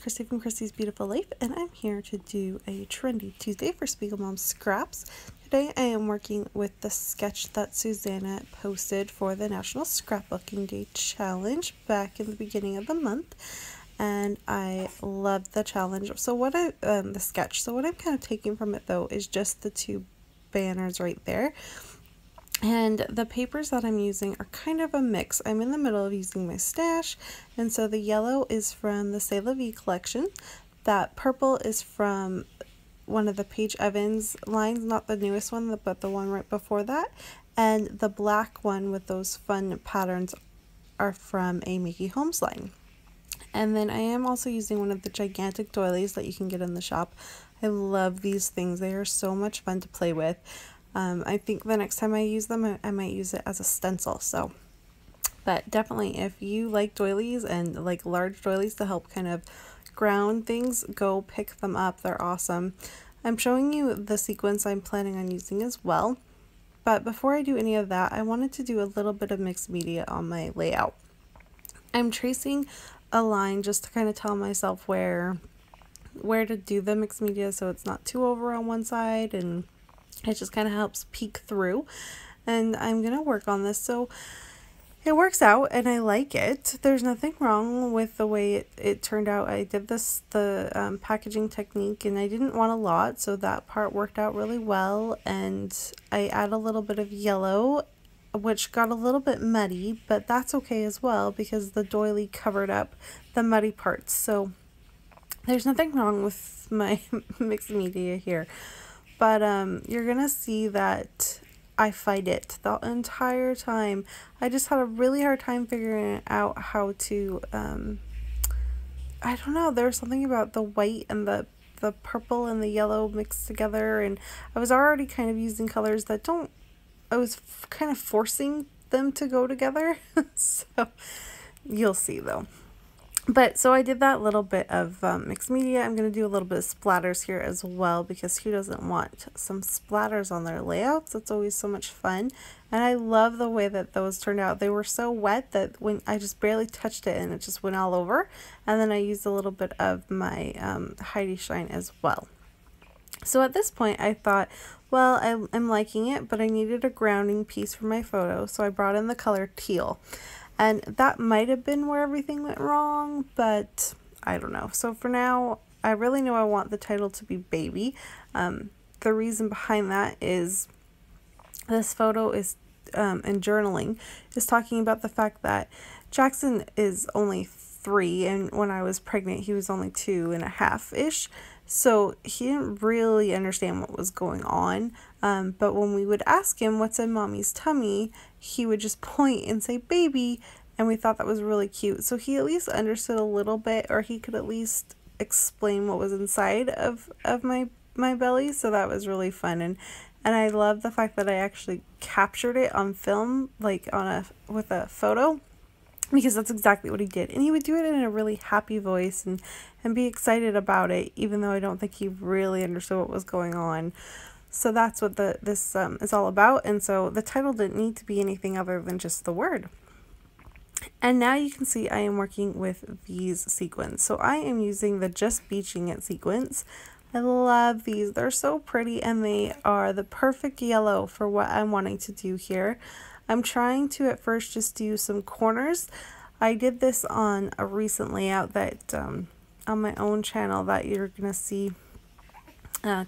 Christy from Christy's Beautiful Life, and I'm here to do a Trendy Tuesday for Spiegel Mom Scraps. Today I am working with the sketch that Suzanna posted for the National Scrapbooking Day Challenge back in the beginning of the month, and I loved the challenge. So what the sketch. So what I'm kind of taking from it though is just the two banners right there. And the papers that I'm using are kind of a mix. I'm in the middle of using my stash, and so the yellow is from the C'est La Vie collection. That purple is from one of the Paige Evans lines, not the newest one, but the one right before that. And the black one with those fun patterns are from a Mickey Holmes line. And then I am also using one of the gigantic doilies that you can get in the shop. I love these things. They are so much fun to play with. I think the next time I use them, I might use it as a stencil. So, but definitely if you like doilies and like large doilies to help kind of ground things, go pick them up. They're awesome. I'm showing you the sequence I'm planning on using as well. But before I do any of that, I wanted to do a little bit of mixed media on my layout. I'm tracing a line just to kind of tell myself where to do the mixed media so it's not too over on one side, and it just kind of helps peek through. And I'm going to work on this so it works out and I like it. There's nothing wrong with the way it turned out. I did the packaging technique, and I didn't want a lot, so that part worked out really well. And I add a little bit of yellow, which got a little bit muddy, but that's okay as well because the doily covered up the muddy parts. So there's nothing wrong with my mixed media here. But you're gonna see that I fight it the entire time. I just had a really hard time figuring out how to, I don't know, there's something about the white and the purple and the yellow mixed together, and I was already kind of using colors that I was kind of forcing them to go together. So you'll see though. But so I did that little bit of mixed media. I'm going to do a little bit of splatters here as well, because who doesn't want some splatters on their layouts? It's always so much fun. And I love the way that those turned out. They were so wet that when I just barely touched it and it just went all over. And then I used a little bit of my Heidi Shine as well. So at this point I thought, well, I'm liking it, but I needed a grounding piece for my photo. So I brought in the color teal. And that might have been where everything went wrong, but I don't know. So for now, I really know I want the title to be Baby. The reason behind that is this photo is, in journaling, is talking about the fact that Jackson is only 3, and when I was pregnant, he was only 2.5-ish. So he didn't really understand what was going on. But when we would ask him what's in mommy's tummy, he would just point and say baby, and we thought that was really cute. So he at least understood a little bit, or he could at least explain what was inside of my belly. So that was really fun, and I love the fact that I actually captured it on film, like with a photo, because that's exactly what he did. And he would do it in a really happy voice and be excited about it, even though I don't think he really understood what was going on. So that's what this is all about. And so the title didn't need to be anything other than just the word. And now you can see I am working with these sequins. So I am using the Just Beaching It sequins. I love these. They're so pretty, and they are the perfect yellow for what I'm wanting to do here. I'm trying to at first just do some corners. I did this on a recent layout that on my own channel that you're gonna see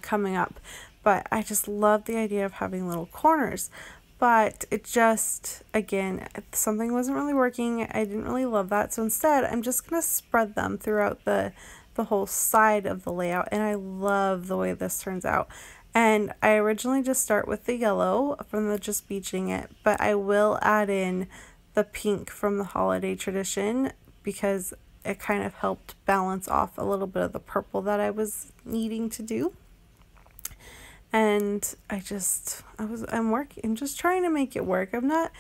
coming up, but I just love the idea of having little corners. But it just, again, something wasn't really working. I didn't really love that, so instead I'm just gonna spread them throughout the whole side of the layout, and I love the way this turns out. And I originally just start with the yellow from the Just Beaching It, but I will add in the pink from the Holiday Tradition because it kind of helped balance off a little bit of the purple that I was needing to do. And I'm just trying to make it work. I'm not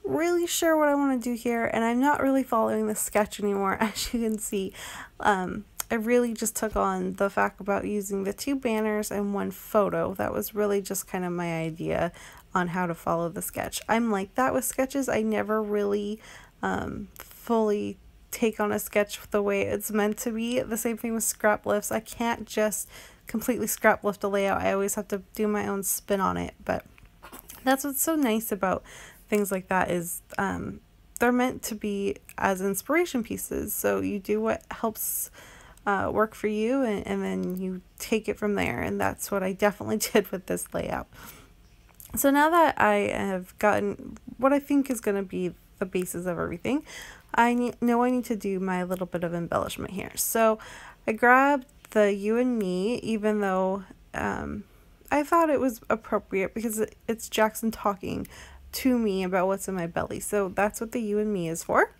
really sure what I want to do here, and I'm not really following the sketch anymore, as you can see. I really just took on the fact about using the 2 banners and 1 photo. That was really just kind of my idea on how to follow the sketch. I'm like that with sketches. I never really fully take on a sketch the way it's meant to be. The same thing with scrap lifts. I can't just completely scrap lift a layout. I always have to do my own spin on it. But that's what's so nice about things like that is they're meant to be as inspiration pieces. So you do what helps work for you, and then you take it from there. And that's what I definitely did with this layout. So now that I have gotten what I think is going to be the basis of everything, I know I need to do my little bit of embellishment here. So I grabbed the You and Me, even though I thought it was appropriate because it's Jackson talking to me about what's in my belly. So that's what the You and Me is for.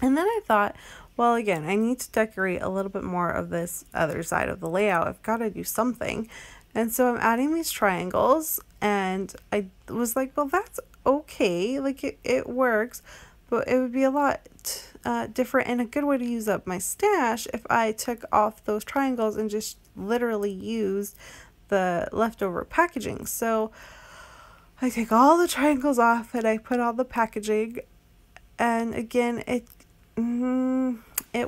And then I thought, well, again, I need to decorate a little bit more of this other side of the layout. I've got to do something. And so I'm adding these triangles, and I was like, well, that's okay. Like it works, but it would be a lot different and a good way to use up my stash if I took off those triangles and just literally used the leftover packaging. So I take all the triangles off and I put all the packaging, and again, it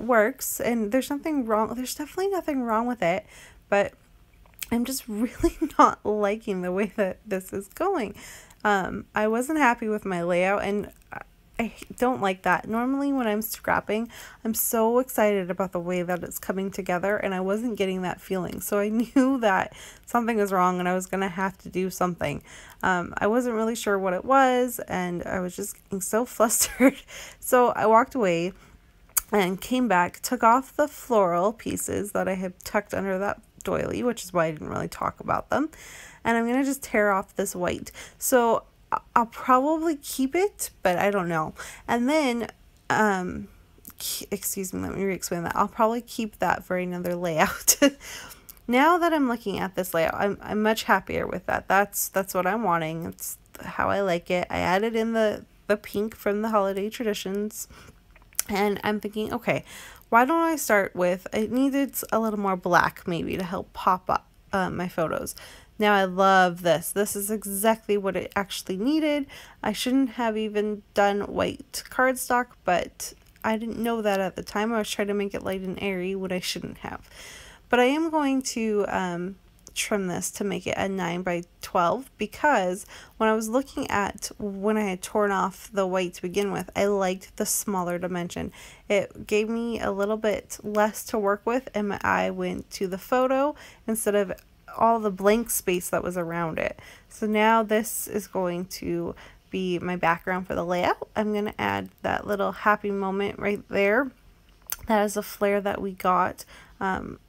works, and there's nothing wrong. There's definitely nothing wrong with it, but I'm just really not liking the way that this is going. I wasn't happy with my layout, and I don't like that. Normally when I'm scrapping, I'm so excited about the way that it's coming together, and I wasn't getting that feeling. So I knew that something was wrong and I was going to have to do something. I wasn't really sure what it was, and I was just getting so flustered. So I walked away and came back, took off the floral pieces that I had tucked under that doily, which is why I didn't really talk about them. And I'm going to just tear off this white. So I'll probably keep it, but I don't know. And then, excuse me, let me re-explain that. I'll probably keep that for another layout. Now that I'm looking at this layout, I'm much happier with that. That's what I'm wanting. It's how I like it. I added in the pink from the holiday traditions. And I'm thinking, okay, why don't I start with, I needed a little more black maybe to help pop up my photos. Now I love this. This is exactly what it actually needed. I shouldn't have even done white cardstock, but I didn't know that at the time. I was trying to make it light and airy, what I shouldn't have. But I am going to trim this to make it a 9x12, because when I was looking at when I had torn off the white to begin with, I liked the smaller dimension. It gave me a little bit less to work with, and my eye went to the photo instead of all the blank space that was around it. So now this is going to be my background for the layout. I'm going to add that little happy moment right there. That is a flare that we got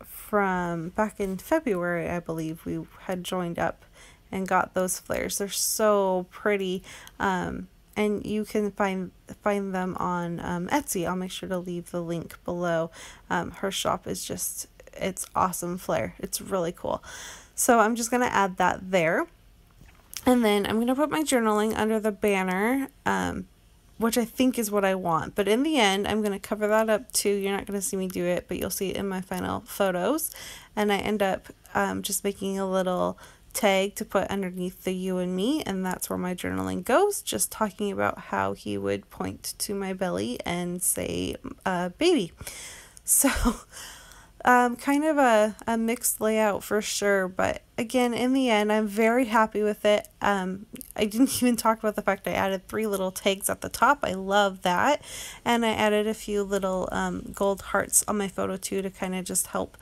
from back in February, I believe. We had joined up and got those flares. They're so pretty, and you can find them on Etsy. I'll make sure to leave the link below. Her shop is just, it's awesome flare. It's really cool. So I'm just going to add that there. And then I'm going to put my journaling under the banner, which I think is what I want. But in the end, I'm going to cover that up too. You're not going to see me do it, but you'll see it in my final photos. And I end up just making a little tag to put underneath the You and Me, and that's where my journaling goes, just talking about how he would point to my belly and say baby. So kind of a mixed layout for sure, but again, in the end, I'm very happy with it. I didn't even talk about the fact I added 3 little tags at the top. I love that. And I added a few little gold hearts on my photo too, to kind of just help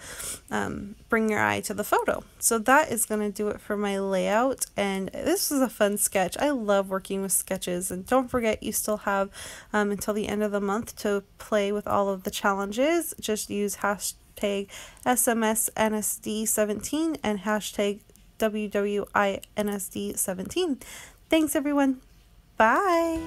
bring your eye to the photo. So that is going to do it for my layout, and this was a fun sketch. I love working with sketches, and don't forget, you still have until the end of the month to play with all of the challenges. Just use hashtag SMSNSD17 and hashtag WWINSD17. Thanks everyone. Bye.